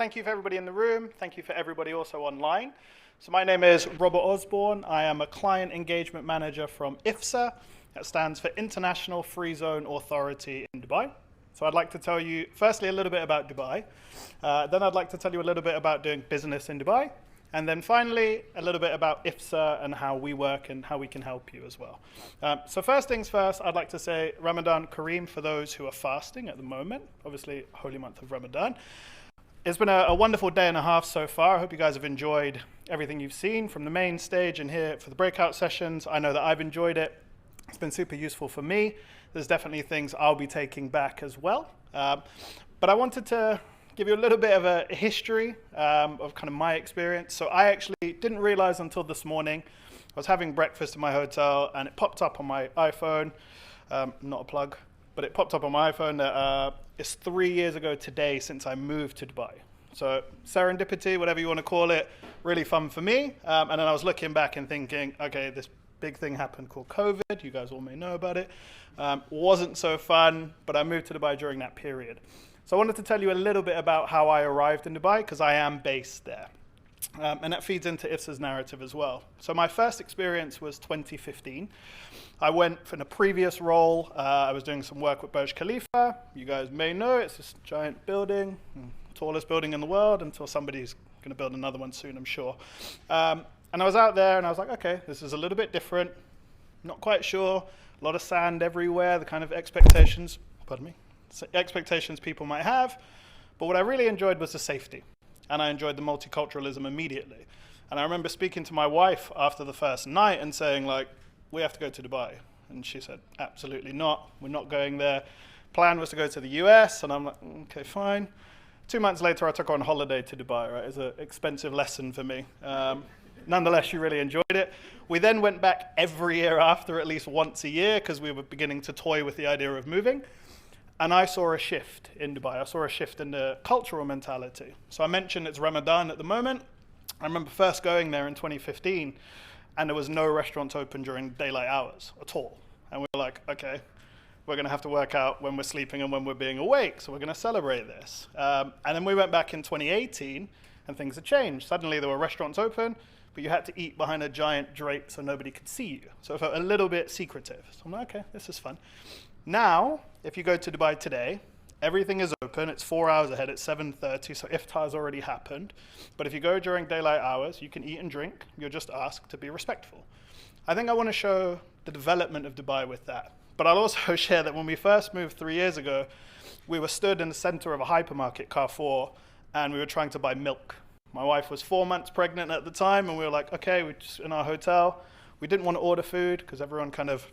thank you for everybody in the room. Thank you for everybody also online. So my name is Robert Osborne. I am a client engagement manager from IFZA. That stands for International Free Zone Authority in Dubai. So I'd like to tell you, firstly, a little bit about Dubai. Then I'd like to tell you a little bit about doing business in Dubai. And then finally, a little bit about IFZA and how we work and how we can help you as well. So first things first, I'd like to say Ramadan Kareem for those who are fasting at the moment. Obviously, holy month of Ramadan. It's been a wonderful day and a half so far. I hope you guys have enjoyed everything you've seen from the main stage and here for the breakout sessions. I know that I've enjoyed it. It's been super useful for me. There's definitely things I'll be taking back as well. But I wanted to give you a little bit of a history of kind of my experience. So I actually didn't realize until this morning, I was having breakfast in my hotel and it popped up on my iPhone, not a plug, but it popped up on my iPhone that it's 3 years ago today since I moved to Dubai. So serendipity, whatever you want to call it, really fun for me. And then I was looking back and thinking, okay, this big thing happened called COVID. You guys all may know about it. Wasn't so fun, but I moved to Dubai during that period. So I wanted to tell you a little bit about how I arrived in Dubai because I am based there. And that feeds into IFZA's narrative as well. So my first experience was 2015. I went in a previous role. I was doing some work with Burj Khalifa. You guys may know it's this giant building, tallest building in the world until somebody's going to build another one soon, I'm sure. And I was out there and I was like, okay, this is a little bit different. Not quite sure. A lot of sand everywhere, the kind of expectations, expectations people might have. But what I really enjoyed was the safety. And I enjoyed the multiculturalism immediately. And I remember speaking to my wife after the first night and saying, like, we have to go to Dubai. And she said, absolutely not. We're not going there. Plan was to go to the US. And I'm like, okay, fine. 2 months later, I took her on holiday to Dubai, right? It was an expensive lesson for me. Nonetheless, she really enjoyed it. We then went back every year after, at least once a year, because we were beginning to toy with the idea of moving. And I saw a shift in Dubai. I saw a shift in the cultural mentality. So I mentioned it's Ramadan at the moment. I remember first going there in 2015, and there was no restaurants open during daylight hours at all. And we were like, okay, we're going to have to work out when we're sleeping and when we're being awake, so we're going to celebrate this. And then we went back in 2018, and things had changed. Suddenly there were restaurants open, but you had to eat behind a giant drape so nobody could see you. So it felt a little bit secretive. So I'm like, okay, this is fun. Now, if you go to Dubai today, everything is open. It's 4 hours ahead. It's 7:30, so iftar's already happened. But if you go during daylight hours, you can eat and drink. You're just asked to be respectful. I think I want to show the development of Dubai with that. But I'll also share that when we first moved 3 years ago, we were stood in the center of a hypermarket, Carrefour, and we were trying to buy milk. My wife was 4 months pregnant at the time, and we were like, okay, we're just in our hotel. We didn't want to order food because everyone kind of,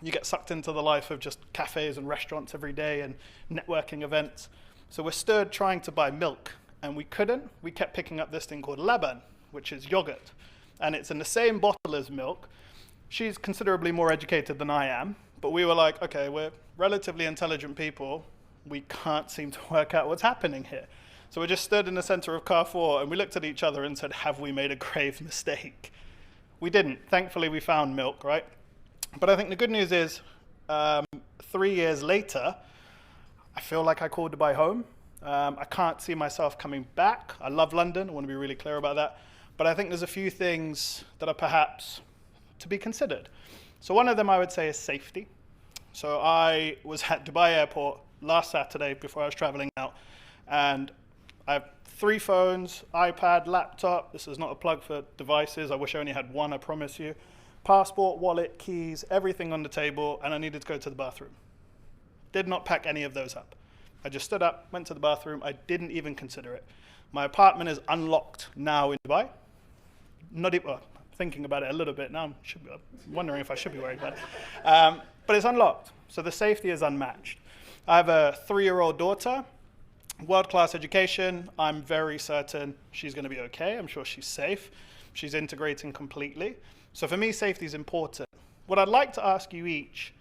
you get sucked into the life of just cafes and restaurants every day and networking events. So we're stood trying to buy milk, and we couldn't. We kept picking up this thing called laban, which is yogurt. And it's in the same bottle as milk. She's considerably more educated than I am, but we were like, okay, we're relatively intelligent people. We can't seem to work out what's happening here. So we just stood in the center of Carrefour, and we looked at each other and said, have we made a grave mistake? We didn't. Thankfully, we found milk, right? But I think the good news is 3 years later, I feel like I called Dubai home. I can't see myself coming back. I love London. I want to be really clear about that. But I think there's a few things that are perhaps to be considered. So one of them I would say is safety. So I was at Dubai airport last Saturday before I was traveling out. And I have 3 phones, iPad, laptop. This is not a plug for devices. I wish I only had one, I promise you. Passport, wallet, keys, everything on the table, and I needed to go to the bathroom. Did not pack any of those up. I just stood up, went to the bathroom. I didn't even consider it. My apartment is unlocked now in Dubai. Not even, thinking about it a little bit now. I'm wondering if I should be worried about it. But it's unlocked, so the safety is unmatched. I have a 3-year-old daughter, world-class education. I'm very certain she's going to be okay. I'm sure she's safe. She's integrating completely. So for me, safety is important. What I'd like to ask you each,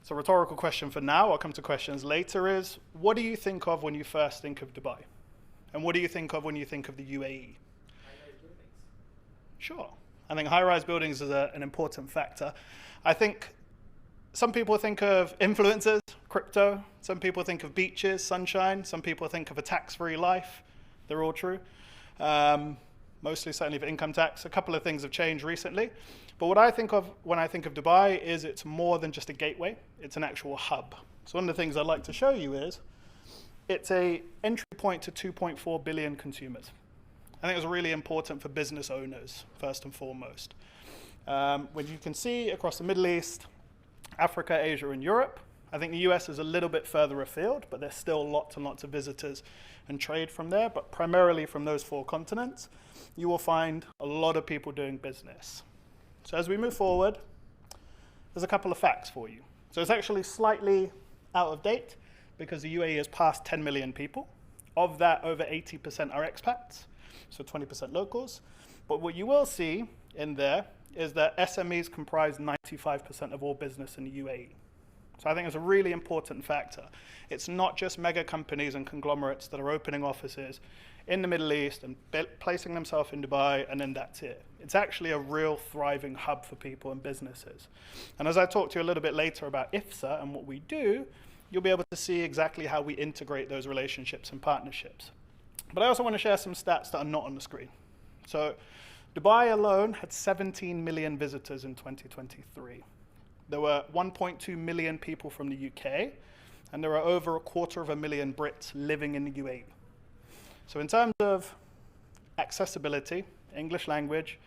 it's a rhetorical question for now, I'll come to questions later, is what do you think of when you first think of Dubai? And what do you think of when you think of the UAE? High-rise buildings. Sure. I think high-rise buildings is an important factor. I think some people think of influencers, crypto. Some people think of beaches, sunshine. Some people think of a tax-free life. they're all true. Mostly certainly for income tax. A couple of things have changed recently. But what I think of when I think of Dubai is it's more than just a gateway. It's an actual hub. So one of the things I'd like to show you is it's a entry point to 2.4 billion consumers. I think it's really important for business owners, first and foremost. When you can see across the Middle East, Africa, Asia, and Europe, I think the US is a little bit further afield, but there's still lots and lots of visitors and trade from there, but primarily from those 4 continents, you will find a lot of people doing business. So as we move forward, there's a couple of facts for you. So it's actually slightly out of date because the UAE has passed 10 million people. Of that, over 80% are expats, so 20% locals. But what you will see in there is that SMEs comprise 95% of all business in the UAE. So I think it's a really important factor. It's not just mega companies and conglomerates that are opening offices in the Middle East and placing themselves in Dubai, and then that's it. It's actually a real thriving hub for people and businesses. And as I talk to you a little bit later about IFZA and what we do, you'll be able to see exactly how we integrate those relationships and partnerships. But I also want to share some stats that are not on the screen. So Dubai alone had 17 million visitors in 2023. There were 1.2 million people from the UK, and there are over 250,000 Brits living in the UAE. So in terms of accessibility, English language,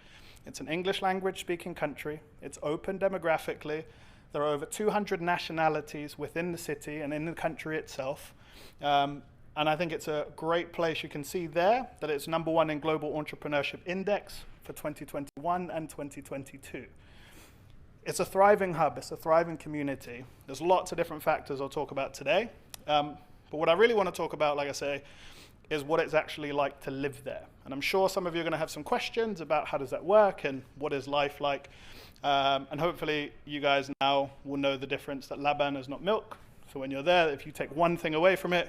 it's an English language speaking country. It's open demographically. There are over 200 nationalities within the city and in the country itself. And I think it's a great place. You can see there that it's #1 in Global Entrepreneurship Index for 2021 and 2022. It's a thriving hub. It's a thriving community. There's lots of different factors I'll talk about today. But what I really want to talk about, like I say, is what it's actually like to live there. And I'm sure some of you are going to have some questions about how does that work and what is life like. And hopefully you guys now will know the difference that Laban is not milk. So when you're there, if you take one thing away from it,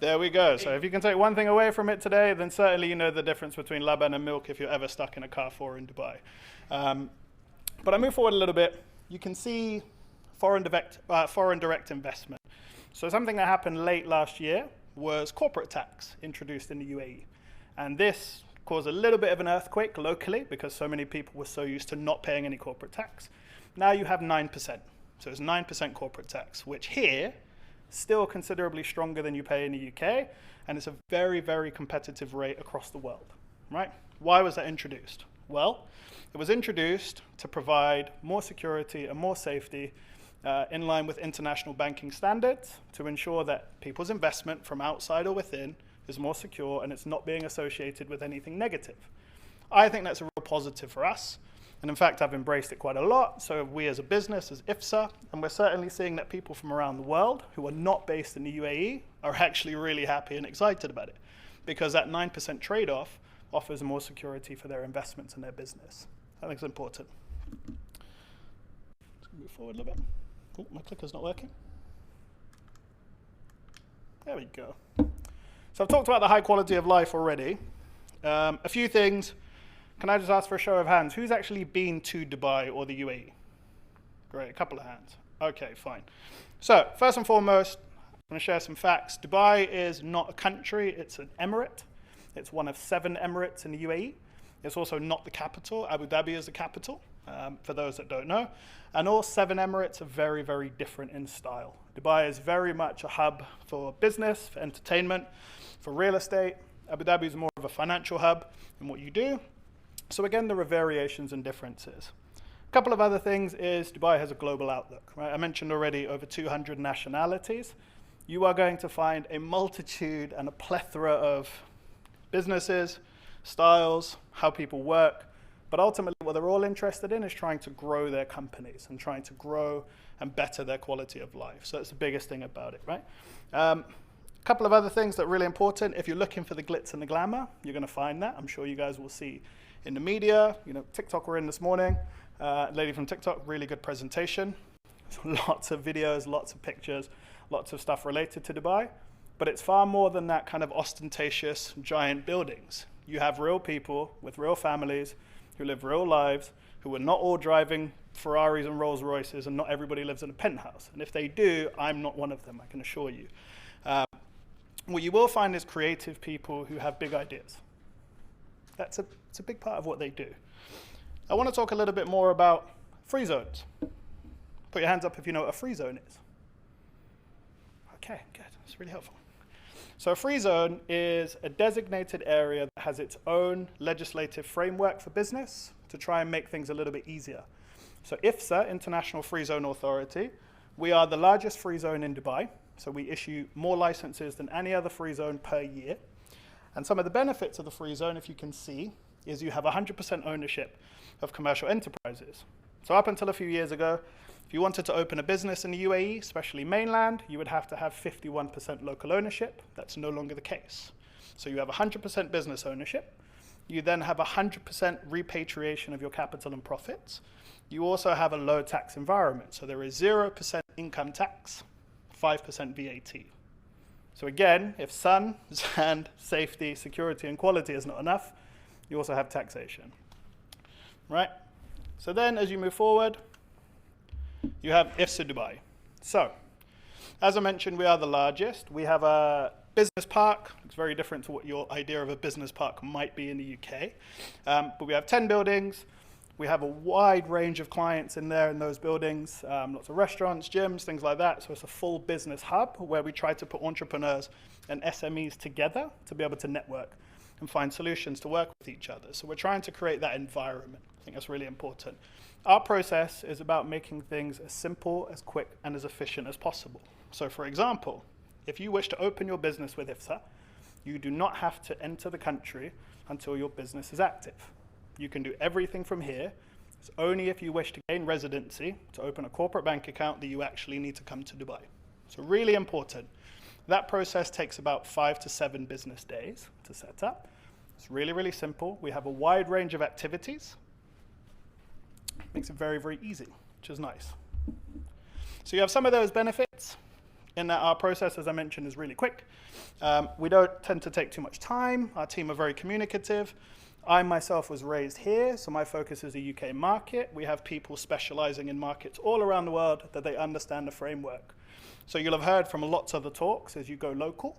there we go. So if you can take one thing away from it today, then certainly you know the difference between Laban and milk if you're ever stuck in a Carrefour in Dubai. But I move forward a little bit. You can see foreign direct investment. So something that happened late last year was corporate tax introduced in the UAE. And this caused a little bit of an earthquake locally because so many people were so used to not paying any corporate tax. Now you have 9%. So it's 9% corporate tax, which here still considerably stronger than you pay in the UK, and it's a very, very competitive rate across the world, right? Why was that introduced? Well, it was introduced to provide more security and more safety in line with international banking standards to ensure that people's investment from outside or within is more secure and it's not being associated with anything negative. I think that's a real positive for us. And in fact, I've embraced it quite a lot. So we as a business, as IFZA, and we're certainly seeing that people from around the world who are not based in the UAE are actually really happy and excited about it because that 9% trade-off offers more security for their investments and their business. I think it's important. Let's move forward a little bit. Oh, my clicker's not working. There we go. So I've talked about the high quality of life already. A few things. Can I just ask for a show of hands? Who's actually been to Dubai or the UAE? Great, a couple of hands. Okay, fine. So first and foremost, I'm going to share some facts. Dubai is not a country, it's an emirate. It's one of 7 emirates in the UAE. It's also not the capital. Abu Dhabi is the capital, for those that don't know. And all 7 emirates are very, very different in style. Dubai is very much a hub for business, for entertainment, for real estate. Abu Dhabi is more of a financial hub in what you do. So again, there are variations and differences. A couple of other things is Dubai has a global outlook, right? I mentioned already over 200 nationalities. You are going to find a multitude and a plethora of businesses, styles, how people work. But ultimately, what they're all interested in is trying to grow their companies and trying to grow and better their quality of life. So that's the biggest thing about it, right? A couple of other things that are really important. If you're looking for the glitz and the glamour, you're going to find that. I'm sure you guys will see in the media. You know, TikTok were in this morning. Lady from TikTok, really good presentation. Lots of videos, lots of pictures, lots of stuff related to Dubai. But it's far more than that kind of ostentatious giant buildings. You have real people with real families who live real lives, who are not all driving Ferraris and Rolls Royces, and not everybody lives in a penthouse. And if they do, I'm not one of them, I can assure you. What you will find is creative people who have big ideas. It's a big part of what they do. I want to talk a little bit more about free zones. Put your hands up if you know what a free zone is. Okay, good. That's really helpful. So a free zone is a designated area that has its own legislative framework for business to try and make things a little bit easier. So IFZA, International Free Zone Authority, we are the largest free zone in Dubai. So we issue more licenses than any other free zone per year. And some of the benefits of the free zone, if you can see, is you have 100% ownership of commercial enterprises. So up until a few years ago, if you wanted to open a business in the UAE, especially mainland, you would have to have 51% local ownership. That's no longer the case. So you have 100% business ownership. You then have 100% repatriation of your capital and profits. You also have a low tax environment. So there is 0% income tax, 5% VAT. So again, if sun, sand, safety, security, and quality is not enough, you also have taxation, right? So then as you move forward, you have IFZA Dubai. So, as I mentioned, we are the largest. We have a business park. It's very different to what your idea of a business park might be in the UK. But we have 10 buildings. We have a wide range of clients in there in those buildings, lots of restaurants, gyms, things like that. So it's a full business hub where we try to put entrepreneurs and SMEs together to be able to network and find solutions to work with each other. So we're trying to create that environment. I think that's really important. Our process is about making things as simple, as quick, and as efficient as possible. So for example, if you wish to open your business with IFZA, you do not have to enter the country until your business is active. You can do everything from here. It's only if you wish to gain residency to open a corporate bank account that you actually need to come to Dubai. So really important. That process takes about 5 to 7 business days to set up. It's really, really simple. We have a wide range of activities. Makes it very, very easy, which is nice. So you have some of those benefits in that our process, as I mentioned, is really quick. We don't tend to take too much time. Our team are very communicative. I myself was raised here, so my focus is the UK market. We have people specializing in markets all around the world that they understand the framework. So you'll have heard from lots of the talks as you go local.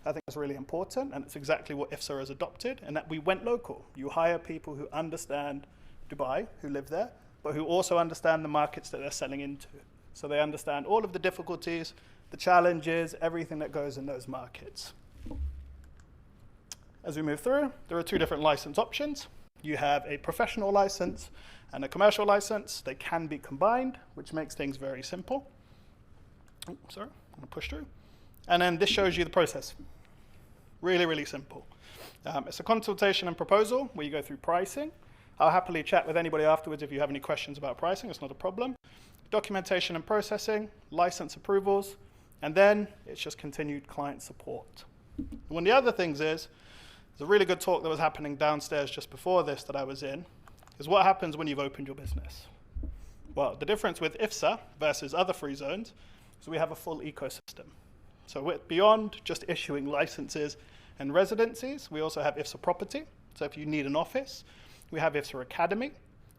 I think that's really important, and it's exactly what IFZA has adopted, and that we went local. You hire people who understand Dubai, who live there, but who also understand the markets that they're selling into. So they understand all of the difficulties, the challenges, everything that goes in those markets. As we move through, there are 2 different license options. You have a professional license and a commercial license. They can be combined, which makes things very simple. Oh, sorry, I'm gonna push through. And then this shows you the process. Really, really simple. It's a consultation and proposal where you go through pricing. I'll happily chat with anybody afterwards if you have any questions about pricing. It's not a problem. Documentation and processing, license approvals, and then it's just continued client support. One of the other things is, there's a really good talk that was happening downstairs just before this that I was in, is what happens when you've opened your business. Well, the difference with IFZA versus other free zones is we have a full ecosystem. So we're beyond just issuing licenses and residencies, we also have IFZA property. So if you need an office, we have IFZA Academy,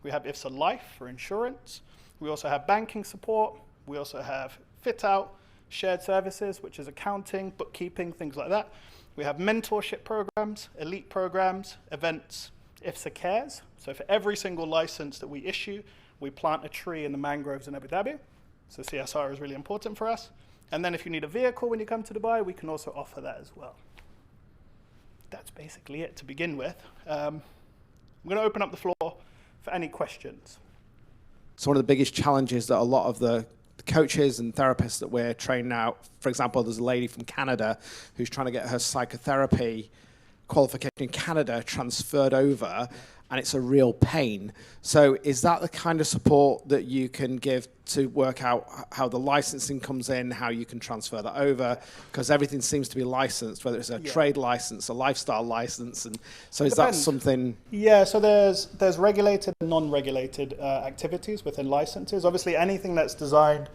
we have IFZA Life for insurance, we also have banking support, we also have fit out, shared services, which is accounting, bookkeeping, things like that. We have mentorship programs, elite programs, events, IFZA Cares. So for every single license that we issue, we plant a tree in the mangroves in Abu Dhabi. So CSR is really important for us. And then if you need a vehicle when you come to Dubai, we can also offer that as well. That's basically it to begin with. I'm going to open up the floor for any questions. So one of the biggest challenges that a lot of the coaches and therapists that we're training now, for example, there's a lady from Canada who's trying to get her psychotherapy qualification in Canada transferred over, and it's a real pain. So is that the kind of support that you can give to work out how the licensing comes in, how you can transfer that over? Because everything seems to be licensed, whether it's a trade license, a lifestyle license, and so is that something? Yeah, so there's regulated and non-regulated activities within licenses. Obviously, anything that's designed,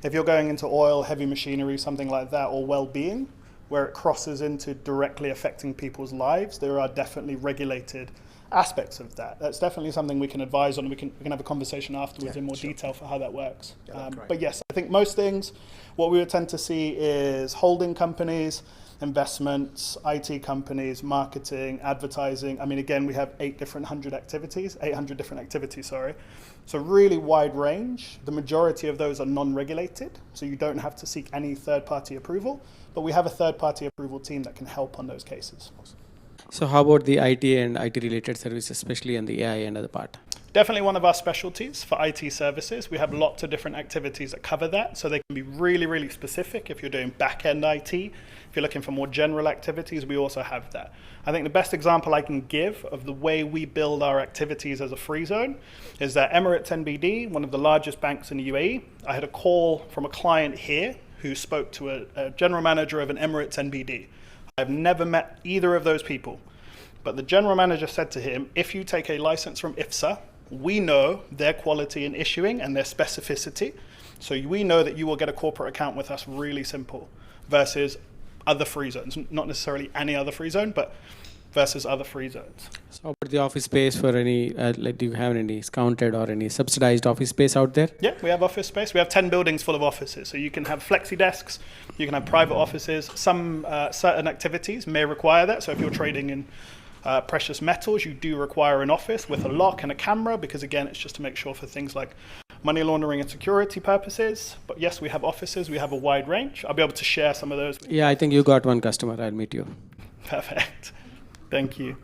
if you're going into oil, heavy machinery, something like that, or well-being, where it crosses into directly affecting people's lives, there are definitely regulated aspects of that. That's definitely something we can advise on. We can have a conversation afterwards in more detail for how that works. But yes, I think most things, what we would tend to see is holding companies, investments, IT companies, marketing, advertising. I mean, again, we have 800 different activities, sorry. So really wide range. The majority of those are non-regulated, so you don't have to seek any third-party approval, but we have a third-party approval team that can help on those cases. So how about the IT and IT-related services, especially on the AI and other part? Definitely one of our specialties for IT services. We have lots of different activities that cover that. So they can be really, really specific. If you're doing back-end IT, if you're looking for more general activities, we also have that. I think the best example I can give of the way we build our activities as a free zone is that Emirates NBD, one of the largest banks in the UAE, I had a call from a client here who spoke to a general manager of an Emirates NBD. I've never met either of those people. But the general manager said to him, if you take a license from IFZA, we know their quality in issuing and their specificity. So we know that you will get a corporate account with us really simple versus other free zones. Not necessarily any other free zone, but versus other free zones. So how about the office space for any, do you have any discounted or any subsidized office space out there? Yeah, we have office space. We have 10 buildings full of offices. So you can have flexi desks, you can have private offices. Some certain activities may require that. So if you're trading in precious metals, you do require an office with a lock and a camera, because again, it's just to make sure for things like money laundering and security purposes. But yes, we have offices, we have a wide range. I'll be able to share some of those. Yeah, I think you got one customer. I'll meet you. Perfect. Thank you.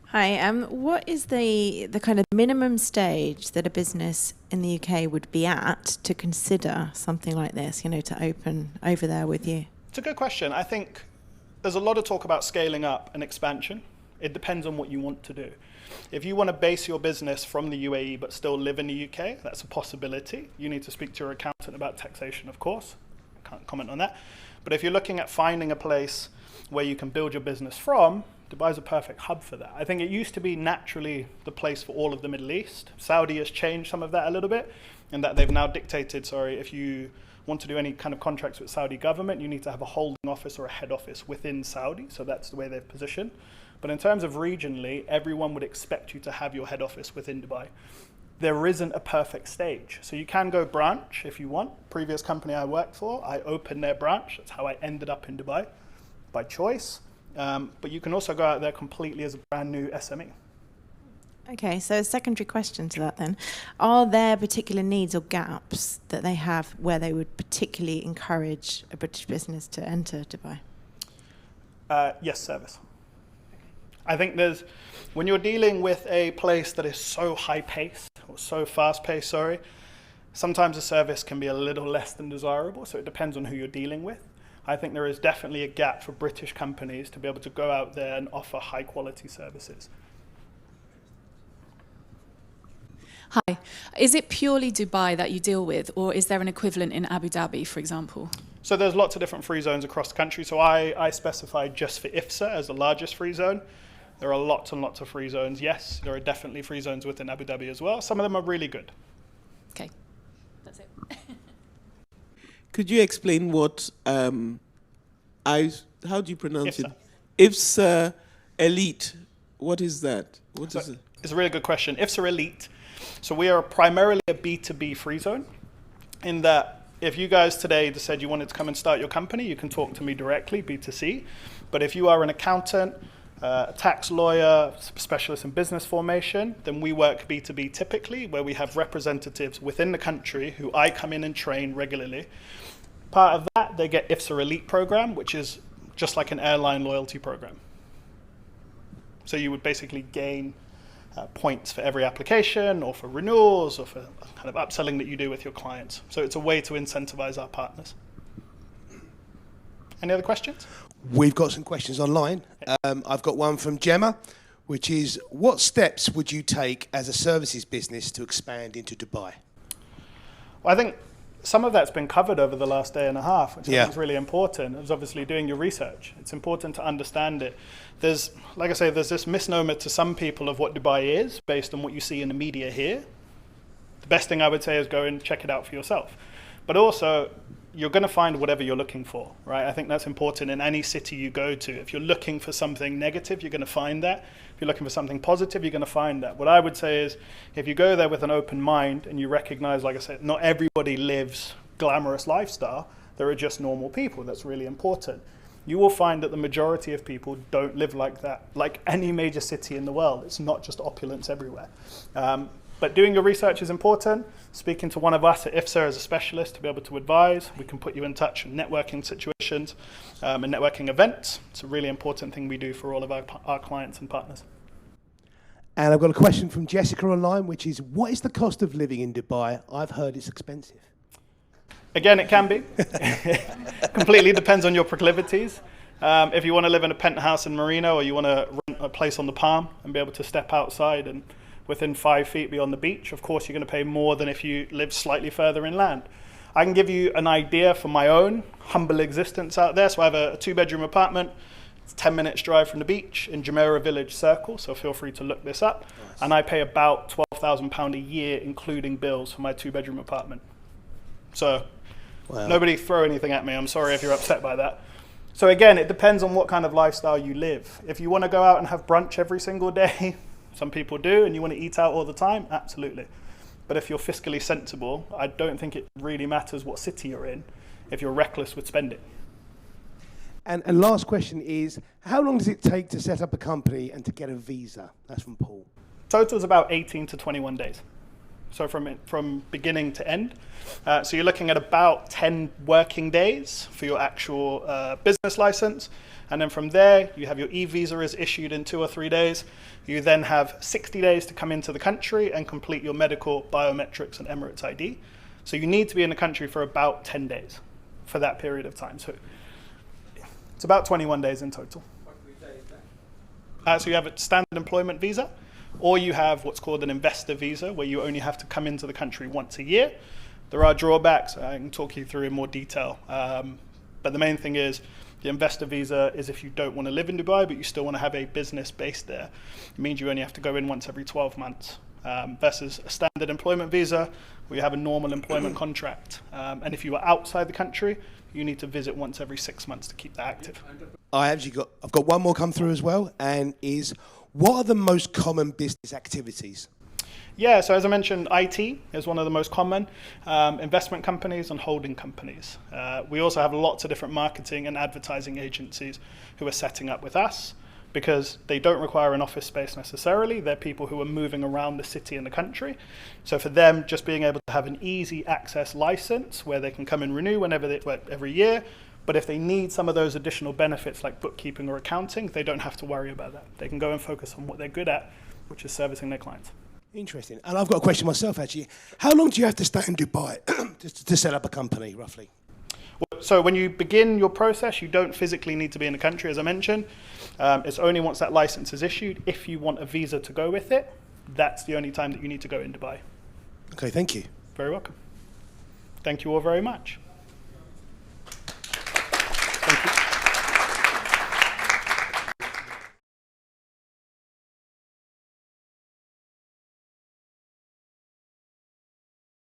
Hi, what is the kind of minimum stage that a business in the UK would be at to consider something like this, to open over there with you? It's a good question. I think there's a lot of talk about scaling up and expansion. It depends on what you want to do. If you want to base your business from the UAE but still live in the UK, that's a possibility. You need to speak to your accountant about taxation, of course. I can't comment on that. But if you're looking at finding a place where you can build your business from, Dubai is a perfect hub for that. I think it used to be naturally the place for all of the Middle East. Saudi has changed some of that a little bit, in that they've now dictated, if you want to do any kind of contracts with Saudi government, you need to have a holding office or a head office within Saudi. So that's the way they've positioned. But in terms of regionally, everyone would expect you to have your head office within Dubai. There isn't a perfect stage. So you can go branch if you want. Previous company I worked for, I opened their branch. That's how I ended up in Dubai by choice. But you can also go out there completely as a brand new SME. Okay, so a secondary question to that then. Are there particular needs or gaps that they have where they would particularly encourage a British business to enter Dubai? Yes, service. I think when you're dealing with a place that is so high-paced, or so fast-paced, sometimes the service can be a little less than desirable, so it depends on who you're dealing with. I think there is definitely a gap for British companies to be able to go out there and offer high-quality services. Hi. Is it purely Dubai that you deal with, or is there an equivalent in Abu Dhabi, for example? So there's lots of different free zones across the country. So I specify just for IFZA as the largest free zone. There are lots and lots of free zones. Yes, there are definitely free zones within Abu Dhabi as well. Some of them are really good. Okay, that's it. Could you explain what, how do you pronounce IFZA. it? IFZA Elite. What is that? What is it? It's a really good question. IFZA Elite. So we are primarily a B2B free zone, in that if you guys today decided you wanted to come and start your company, you can talk to me directly, B2C. But if you are an accountant, a tax lawyer, specialist in business formation, then we work B2B typically, where we have representatives within the country who I come in and train regularly. Part of that, they get IFZA Elite program, which is just like an airline loyalty program. So you would basically gain points for every application, or for renewals, or for kind of upselling that you do with your clients. So it's a way to incentivize our partners. Any other questions? We've got some questions online. I've got one from Gemma, which is, what steps would you take as a services business to expand into Dubai? Well, I think some of that's been covered over the last day and a half, which I think is really important. It's obviously doing your research. It's important to understand it. There's, like I say, there's this misnomer to some people of what Dubai is based on what you see in the media here. The best thing I would say is go and check it out for yourself. But also, you're going to find whatever you're looking for, right? I think that's important in any city you go to. If you're looking for something negative, you're going to find that. If you're looking for something positive, you're going to find that. What I would say is, if you go there with an open mind and you recognize, like I said, not everybody lives glamorous lifestyle, there are just normal people. That's really important. You will find that the majority of people don't live like that, like any major city in the world. It's not just opulence everywhere. But doing your research is important. Speaking to one of us at IFZA as a specialist to be able to advise. We can put you in touch in networking situations and networking events. It's a really important thing we do for all of our clients and partners. And I've got a question from Jessica online, which is, what is the cost of living in Dubai? I've heard it's expensive. Again, it can be. Completely depends on your proclivities. If you want to live in a penthouse in Marina, or you want to rent a place on the Palm and be able to step outside and within 5 feet be on the beach, of course you're going to pay more than if you live slightly further inland. I can give you an idea for my own humble existence out there. So I have a 2-bedroom apartment. It's 10 minutes drive from the beach in Jumeirah Village Circle, so feel free to look this up. Nice. And I pay about £12,000 a year, including bills, for my 2-bedroom apartment. So wow. Nobody throw anything at me. I'm sorry if you're upset by that. So again, it depends on what kind of lifestyle you live. If you want to go out and have brunch every single day, some people do, and you want to eat out all the time, absolutely. But if you're fiscally sensible, I don't think it really matters what city you're in if you're reckless with spending. And last question is, how long does it take to set up a company and to get a visa? That's from Paul. Total is about 18 to 21 days. So from beginning to end. So you're looking at about 10 working days for your actual business license. And then from there, you have your e-visa is issued in 2 or 3 days. You then have 60 days to come into the country and complete your medical, biometrics, and Emirates ID. So you need to be in the country for about 10 days for that period of time. So it's about 21 days in total. What visa is that? So you have a standard employment visa, or you have what's called an investor visa, where you only have to come into the country once a year. There are drawbacks. I can talk you through in more detail. But the main thing is, the investor visa is if you don't want to live in Dubai, but you still want to have a business based there. It means you only have to go in once every 12 months, versus a standard employment visa, where you have a normal employment contract. And if you are outside the country, you need to visit once every 6 months to keep that active. I've got one more come through as well, and is, what are the most common business activities? Yeah, so as I mentioned, IT is one of the most common, investment companies and holding companies. We also have lots of different marketing and advertising agencies who are setting up with us, because they don't require an office space necessarily. They're people who are moving around the city and the country. So for them, just being able to have an easy access license where they can come and renew every year. But if they need some of those additional benefits like bookkeeping or accounting, they don't have to worry about that. They can go and focus on what they're good at, which is servicing their clients. Interesting. And I've got a question myself, actually. How long do you have to stay in Dubai to set up a company, roughly? So when you begin your process, you don't physically need to be in the country, as I mentioned. It's only once that license is issued. If you want a visa to go with it, that's the only time that you need to go in Dubai. Okay, thank you. Very welcome. Thank you all very much.